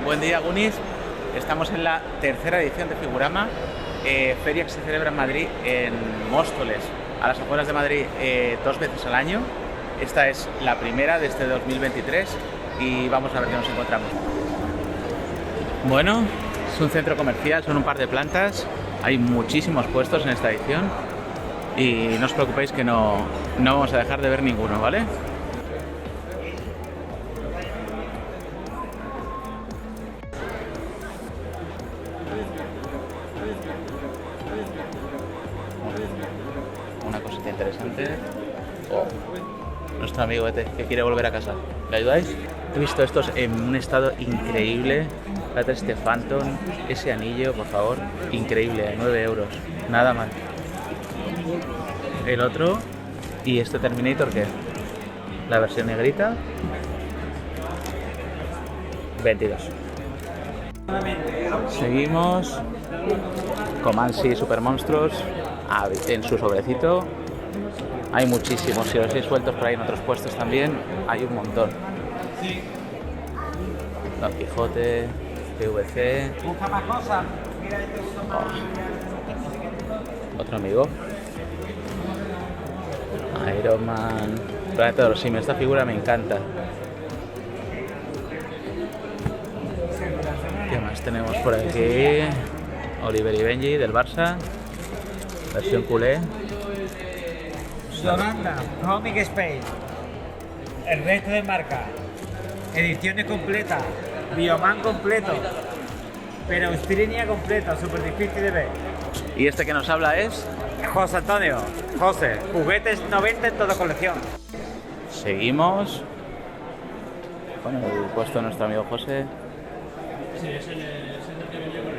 Buen día, Goonies. Estamos en la tercera edición de Figurama, feria que se celebra en Madrid, en Móstoles, a las afueras de Madrid, 2 veces al año. Esta es la primera de este 2023 y vamos a ver qué nos encontramos. Bueno, es un centro comercial, son un par de plantas, hay muchísimos puestos en esta edición y no os preocupéis que no vamos a dejar de ver ninguno, ¿vale? Una cosita interesante. Nuestro amigo Ete, que quiere volver a casa. ¿Le ayudáis? He visto estos en un estado increíble. Fíjate este Phantom, ese anillo, por favor. Increíble, 9 euros. Nada mal. El otro. ¿Y este Terminator qué? La versión negrita. 22. Seguimos. Comanche Super Monstruos en su sobrecito. Hay muchísimos, si los hay sueltos por ahí en otros puestos también, hay un montón. Don Quijote, PVC. Otro amigo. Iron Man. Planeta de los Simios, esta figura me encanta. ¿Qué más tenemos por aquí? Oliver y Benji del Barça, versión culé. Yolanda, Comic Space, el resto de marca, ediciones completas, Bioman completo, pero Austrinia completa, súper difícil de ver. ¿Y este que nos habla es? José Antonio, José, juguetes 90 en toda colección. Seguimos con el puesto de nuestro amigo José. Sí, es el que vendió con el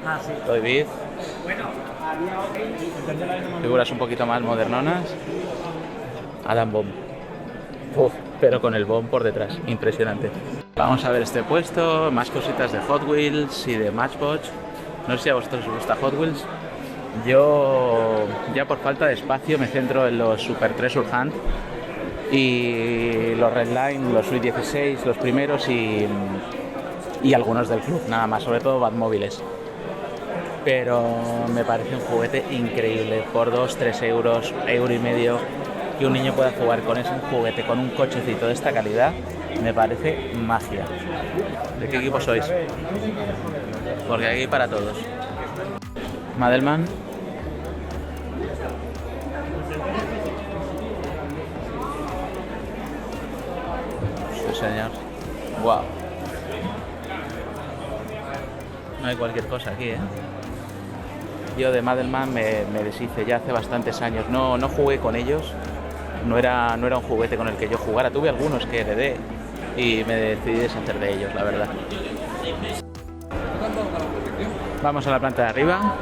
Ah, sí. Toy Biz. Bueno, Figuras un poquito más modernonas. Adam Bomb. Pero con el bomb por detrás. Impresionante. Vamos a ver este puesto. Más cositas de Hot Wheels y de Matchbox. No sé si a vosotros os gusta Hot Wheels. Yo, ya por falta de espacio, me centro en los Super Treasure Hunt y los Redline, los Sweet 16, los primeros y algunos del club, nada más, sobre todo Batmóviles. Pero me parece un juguete increíble, por 2-3 euros, euro y medio, que un niño pueda jugar con ese juguete, con un cochecito de esta calidad, me parece magia. ¿De qué equipo sois? Porque aquí hay para todos. Madelman. Sí, señor. Wow. No hay cualquier cosa aquí, ¿eh? Yo de Madelman me deshice ya hace bastantes años. No jugué con ellos. No era un juguete con el que yo jugara. Tuve algunos que heredé y me decidí deshacer de ellos, la verdad. Vamos a la planta de arriba.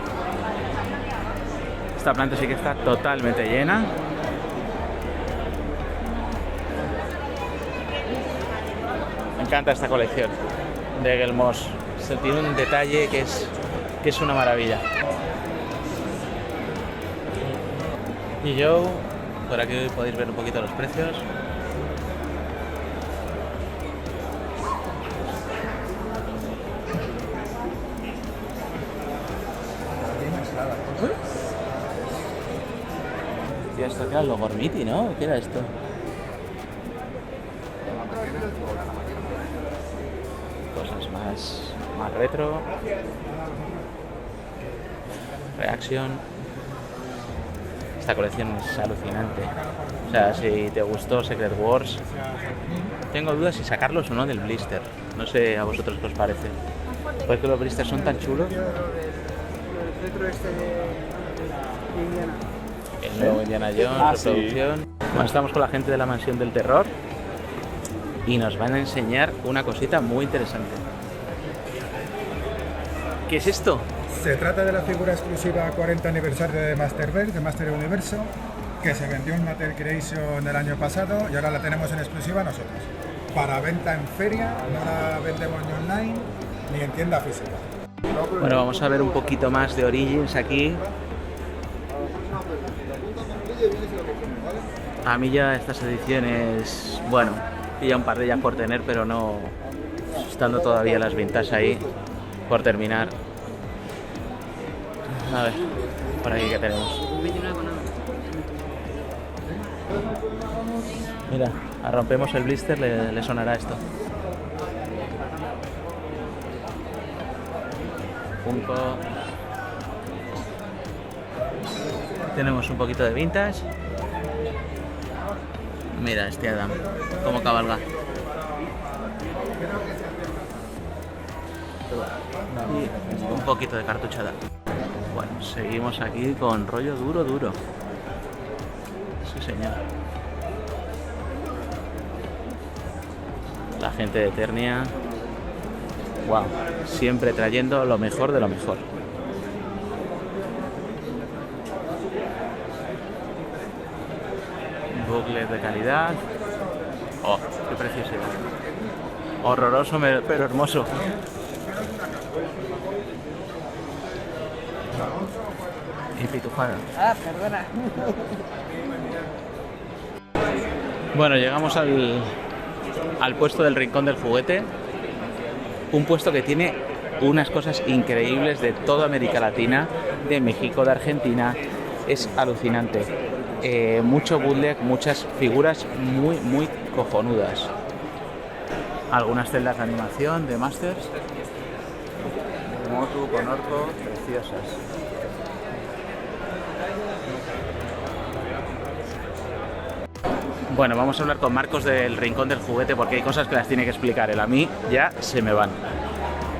Esta planta sí que está totalmente llena. Me encanta esta colección de Gelmos. Tiene un detalle que es una maravilla. Y yo, por aquí podéis ver un poquito los precios. Tío, esto que era lo Gormiti, ¿no? ¿Qué era esto? Cosas más retro. Reaction. Esta colección es alucinante. O sea, si te gustó Secret Wars, tengo dudas si sacarlos o no del blister. No sé a vosotros qué os parece. Porque los blisters son tan chulos. El nuevo Indiana Jones, reproducción. Bueno, estamos con la gente de la Mansión del Terror y nos van a enseñar una cosita muy interesante. ¿Qué es esto? Se trata de la figura exclusiva 40 aniversario de Masterverse, de Master Universo, que se vendió en Mattel Creation el año pasado y ahora la tenemos en exclusiva nosotros. Para venta en feria, no la vendemos ni online ni en tienda física. Bueno, vamos a ver un poquito más de Origins aquí. A mí ya estas ediciones, bueno, ya un par de ellas por tener, pero no estando todavía las vintage ahí por terminar. A ver, por aquí que tenemos. Mira, rompemos el blister, le sonará esto. Funko. Tenemos un poquito de vintage. Mira este Adam, cómo cabalga. Y un poquito de cartuchada. Bueno, seguimos aquí con rollo duro. Sí, señor. La gente de Eternia. Wow, siempre trayendo lo mejor de lo mejor. Bucles de calidad. Oh, qué preciosidad. Horroroso pero hermoso. Y pitufada. Ah, perdona. Bueno, llegamos al puesto del Rincón del Juguete. Un puesto que tiene unas cosas increíbles de toda América Latina, de México, de Argentina. Es alucinante. Mucho bootleg, muchas figuras muy cojonudas. Algunas celdas de animación de Masters. Motu con orco, preciosas. Bueno, vamos a hablar con Marcos del Rincón del Juguete porque hay cosas que las tiene que explicar él. A mí ya se me van.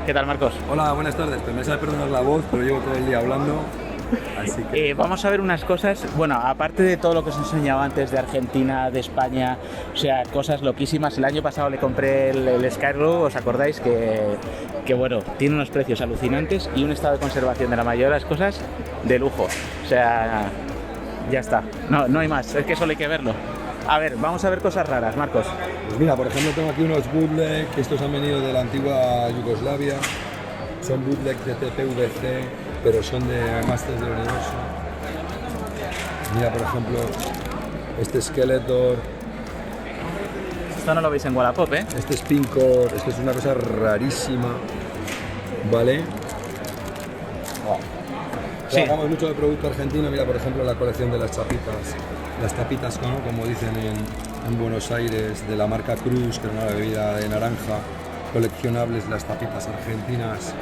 ¿Qué tal, Marcos? Hola, buenas tardes. Pues me sabe perdonar la voz, pero llevo todo el día hablando. Así que... vamos a ver unas cosas, bueno, aparte de todo lo que os he enseñado antes de Argentina, de España, o sea, cosas loquísimas. El año pasado le compré el Skyrow, ¿os acordáis? Que bueno, tiene unos precios alucinantes y un estado de conservación de la mayoría de las cosas de lujo. O sea, ya está, no hay más, es que solo hay que verlo. A ver, vamos a ver cosas raras, Marcos. Pues mira, por ejemplo, tengo aquí unos bootleg, que estos han venido de la antigua Yugoslavia. Son bootleg de TPVC, pero son de Masters del Universo. Mira, por ejemplo, este Skeletor. Esto no lo veis en Wallapop, ¿eh? Este Spincor, esto es una cosa rarísima, ¿vale? Sí. Trabajamos mucho de producto argentino. Mira, por ejemplo, la colección de las tapitas, ¿no? Como dicen en Buenos Aires, de la marca Cruz, que era una bebida de naranja, coleccionables, las tapitas argentinas.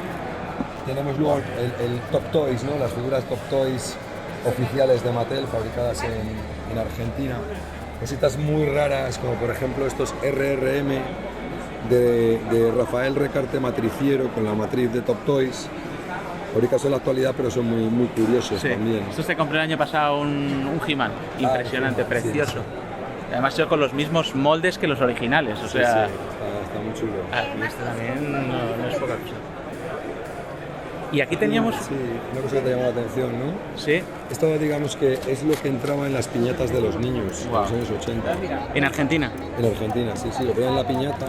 Tenemos luego el Top Toys, ¿no? Las figuras Top Toys oficiales de Mattel, fabricadas en Argentina. Cositas muy raras, como por ejemplo estos RRM de Rafael Recarte Matriciero, con la matriz de Top Toys. Fabricados en la actualidad, pero son muy curiosos también. Esto se compró el año pasado un He-Man, impresionante, precioso. Sí. Además yo con los mismos moldes que los originales, o sea... Sí, está muy chulo. Y este también no es poca cosa. Y aquí teníamos... Sí, una cosa que te llamó la atención, ¿no? Sí. Esto, digamos que es lo que entraba en las piñatas de los niños en los años 80. ¿En Argentina? En Argentina, sí, lo ponían en la piñata.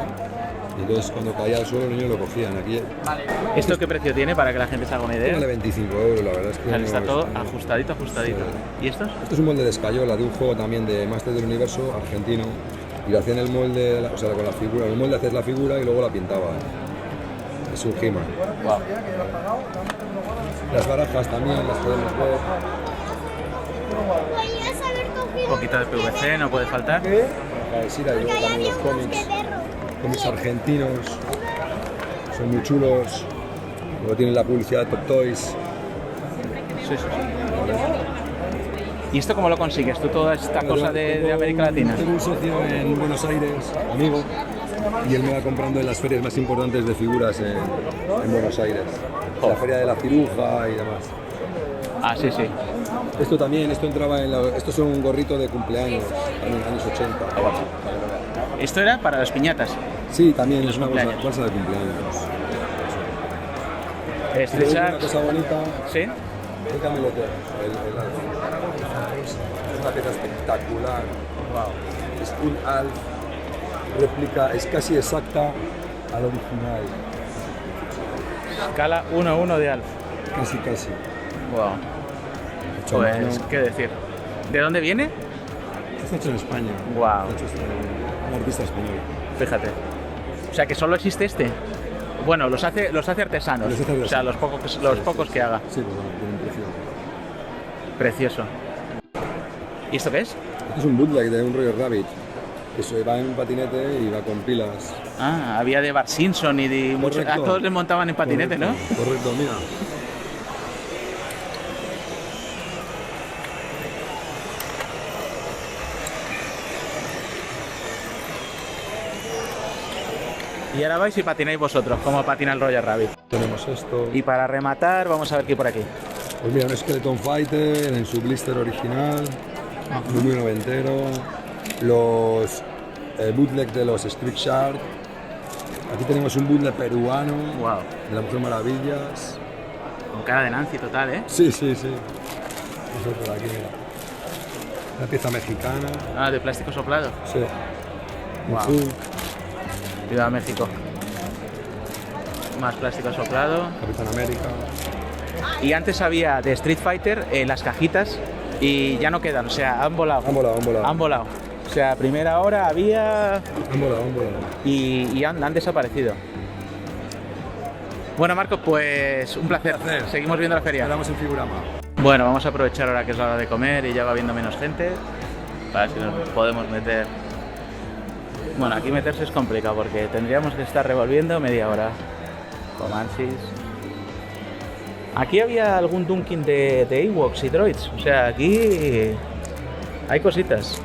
Y entonces cuando caía al suelo los niños lo cogían. Aquí ¿Esto qué precio tiene para que la gente se haga una idea? vale 25 euros, la verdad es que... O sea, está todo no, ajustadito. Sí. ¿Y estos? Esto es un molde de escayola, de un juego también de Masters del Universo argentino. Y lo hacían el molde, o sea, con la figura. En el molde haces la figura y luego la pintaban. Es un He-Man. Wow. Las barajas también las podemos ver. Un poquito de PVC, no puede faltar. Caesira, y luego también los cómics argentinos, son muy chulos. Luego tienen la publicidad de Top Toys. Sí. ¿Y esto cómo lo consigues? ¿Tú toda esta cosa de América Latina? Tengo un socio en Buenos Aires, amigo, y él me va comprando en las ferias más importantes de figuras en Buenos Aires. La feria de la ciruja y demás. Ah, sí. Esto también, esto entraba en esto es un gorrito de cumpleaños, también años 80. ¿Esto era para las piñatas? Sí, también Los es una cumpleaños. bolsa de cumpleaños. Este Y es una cosa bonita, ¿Sí? déjamelo todo. Es una pieza espectacular. Wow. Es un Alf, réplica, es casi exacta al original. Escala 1-1 de Alf. Casi, casi. Wow. Hecho a Pues, mano. ¿qué decir? ¿De dónde viene? Está hecho en España. Guau. Está hecho un artista español. Fíjate. O sea, que solo existe este. Bueno, los hace artesanos. Los hace artesanos. O sea, los pocos que haga. Sí, pues bueno, tiene un precio. Precioso. ¿Y esto qué es? Es un bootleg de un Roger Rabbit. Eso va en un patinete y va con pilas. Ah, había de Bart Simpson y de muchos. A Correcto. todos les montaban en patinete, ¿no? Correcto, mira. Y ahora vais y patináis vosotros, como patina el Roger Rabbit. Tenemos esto. Y para rematar, vamos a ver qué hay por aquí. Pues mira, un Skeleton Fighter en su blister original, muy noventero. Los bootleg de los Street Shark. Aquí tenemos un bootleg peruano Wow. de la Mujer Maravillas. Con cara de Nancy total, ¿eh? Sí, sí, sí. Eso por aquí, mira. Una pieza mexicana. Ah, de plástico soplado. Sí. Un Wow. Hulk, Ciudad de México. Más plástico soplado. Capitán América. Y antes había de Street Fighter las cajitas y ya no quedan, o sea, han volado. Han volado, han volado. Han volado. O sea, a primera hora había Han volado, han volado. y han desaparecido. Bueno, Marcos, pues un placer. Seguimos viendo la feria. Quedamos en Figurama. Bueno, vamos a aprovechar ahora que es la hora de comer y ya va habiendo menos gente. Para ver si nos podemos meter. Bueno, aquí meterse es complicado porque tendríamos que estar revolviendo media hora. Comanches. Aquí había algún Dunkin de Ewoks y Droids. O sea, aquí hay cositas.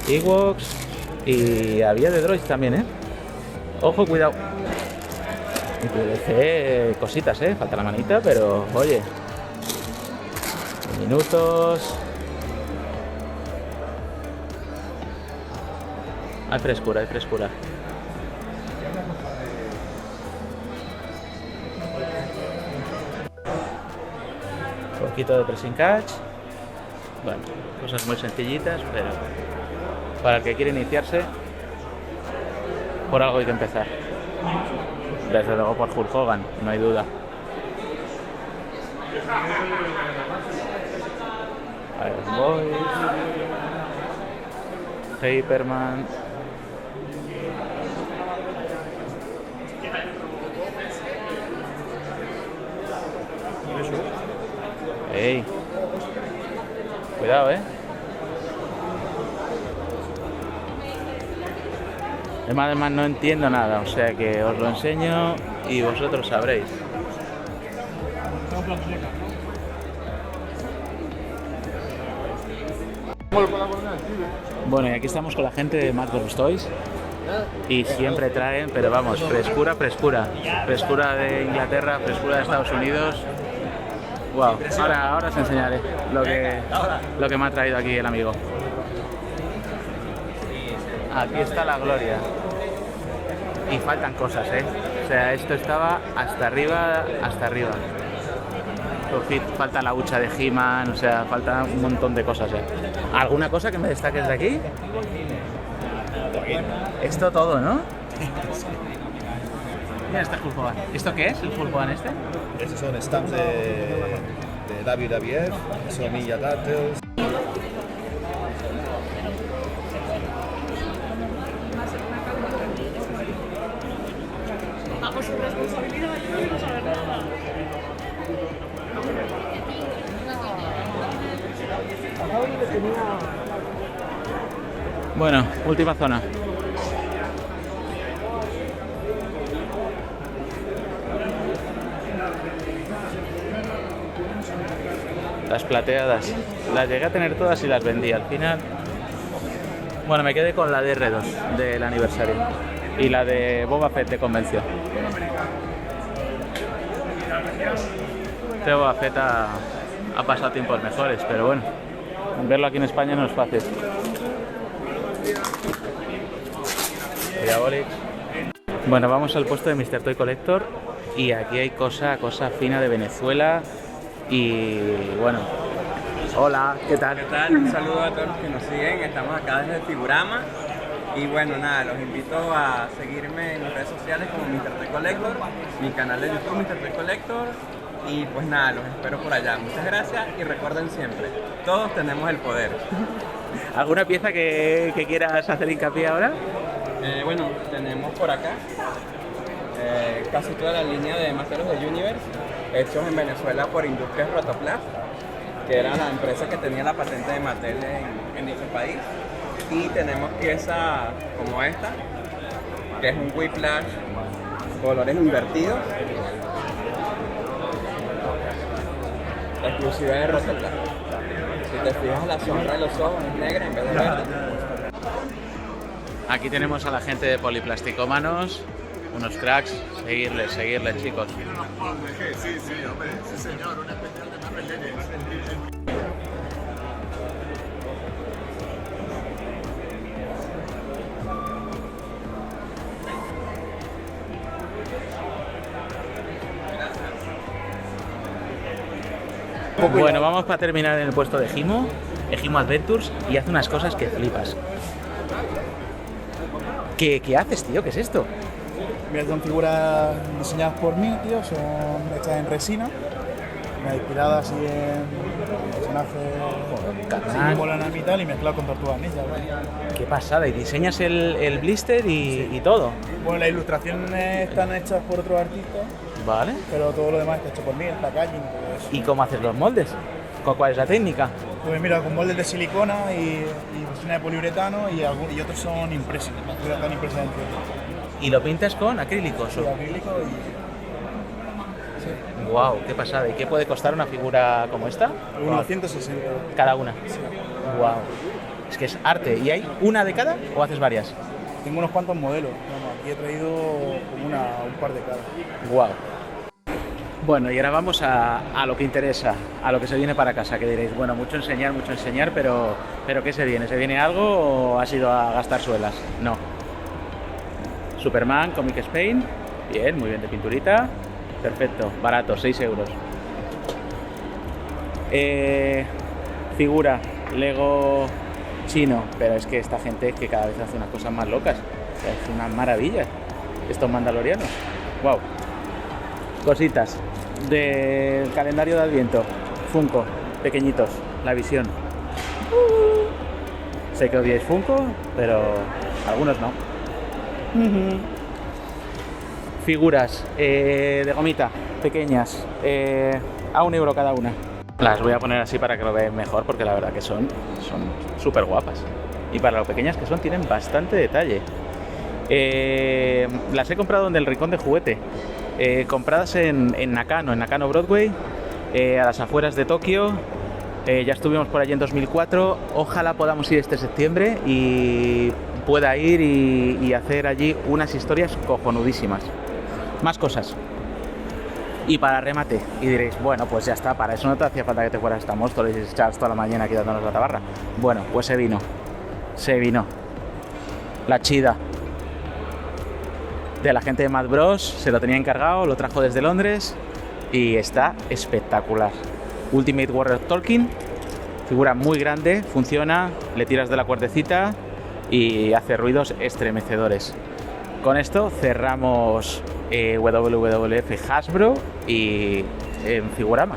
Ewoks y había de Droids también, ¿eh? Ojo, cuidado. Y PVC, cositas, falta la manita, pero oye, minutos. Hay frescura, hay frescura. Un poquito de pressing catch. Bueno, cosas muy sencillitas, pero para el que quiere iniciarse, por algo hay que empezar. Desde luego por Hulk Hogan, no hay duda. Iron Boy, Hyperman. Ey, cuidado, Además no entiendo nada, o sea que os lo enseño y vosotros sabréis. Bueno, y aquí estamos con la gente de Mad Bros Toys y siempre traen, pero vamos, frescura, frescura. Frescura de Inglaterra, frescura de Estados Unidos. Wow, ahora os enseñaré lo que me ha traído aquí el amigo. Aquí está la gloria. Y faltan cosas, O sea, esto estaba hasta arriba, hasta arriba. Falta la hucha de He-Man, o sea, falta un montón de cosas, ¿Alguna cosa que me destaques de aquí? Esto todo, ¿no? Mira este Hulk Hogan. ¿Esto qué es, el Hulk Hogan este? Estos son stamps de WWF, son Ninja Turtles. Bajo su responsabilidad, yo no quiero saber nada. Bueno, última zona. Las plateadas. Las llegué a tener todas y las vendí al final. Bueno, me quedé con la de R2 del aniversario y la de Boba Fett de convención. Este Boba Fett ha pasado tiempos mejores, pero bueno, verlo aquí en España no es fácil. Diabolics. Bueno, vamos al puesto de Mr. Toy Collector y aquí hay cosa fina de Venezuela y bueno. Hola, ¿qué tal? ¿Qué tal? Un saludo a todos los que nos siguen. Estamos acá desde Figurama Y bueno, nada, los invito a seguirme en mis redes sociales como Mr. Toy Collector, mi canal de YouTube Mr. Toy Collector. Y pues nada, los espero por allá. Muchas gracias y recuerden siempre, todos tenemos el poder. ¿Alguna pieza que quieras hacer hincapié ahora? Bueno, tenemos por acá casi toda la línea de Masters of the Universe, hechos en Venezuela por Industrias Rotoplas, que era la empresa que tenía la patente de Mattel en dicho país. Y tenemos piezas como esta, que es un Whiplash, colores invertidos, exclusiva de Rotoplas. Si te fijas, la sombra de los ojos es negra en vez de verde. Aquí tenemos a la gente de Poliplasticómanos, unos cracks. Seguirles, chicos. Sí, hombre, sí señor, un especial de Marvel Legends. Bueno, vamos para terminar en el puesto de Ejimo Adventures, y hace unas cosas que flipas. ¿Qué haces, tío? ¿Qué es esto? Mira, son figuras diseñadas por mí, tío, son hechas en resina, inspiradas así en personajes símbolos y tal, y mezclados con tortugas ninja. Qué pasada, y diseñas el blister y todo. Bueno, las ilustraciones están hechas por otros artistas, Vale. pero todo lo demás está hecho por mí, el packaging, todo eso. ¿Y cómo haces los moldes? ¿Cuál es la técnica? Pues mira, con moldes de silicona y resina de poliuretano y otros son impresos, las figuras están impresas dentro. ¿Y lo pintas con acrílicos? Sí, acrílico y... Wow, qué pasada. ¿Y qué puede costar una figura como esta? Unos 160. Cada una. Wow. Es que es arte. ¿Y hay una de cada o haces varias? Tengo unos cuantos modelos. Bueno, aquí he traído como un par de cada. Wow. Bueno, y ahora vamos a lo que interesa, a lo que se viene para casa, que diréis, bueno, mucho enseñar, pero ¿qué se viene? ¿Se viene algo o has ido a gastar suelas? No. Superman, Comic Spain, bien, muy bien de pinturita, perfecto, barato, 6 euros. Figura, Lego chino, pero es que esta gente que cada vez hace unas cosas más locas, o sea, es una maravilla, estos mandalorianos, wow. Cositas del calendario de Adviento, Funko, pequeñitos, la visión. Sé que odiáis Funko, pero algunos no. Figuras de gomita, pequeñas, a 1 euro cada una. Las voy a poner así para que lo veáis mejor, porque la verdad que son súper guapas. Y para lo pequeñas que son, tienen bastante detalle. Las he comprado en el Rincón de Juguete. Compradas en Nakano Broadway, a las afueras de Tokio. Ya estuvimos por allí en 2004. Ojalá podamos ir este septiembre y pueda ir y hacer allí unas historias cojonudísimas. Más cosas. Y para remate, y diréis, bueno, pues ya está, para eso no te hacía falta que te fueras hasta Móstoles y echabas toda la mañana aquí dándonos la tabarra. Bueno, pues se vino. La chida de la gente de Mad Bros, se lo tenía encargado, lo trajo desde Londres y está espectacular. Ultimate Warrior Tolkien, figura muy grande, funciona, le tiras de la cuerdecita y hace ruidos estremecedores. Con esto cerramos WWF Hasbro y en Figurama.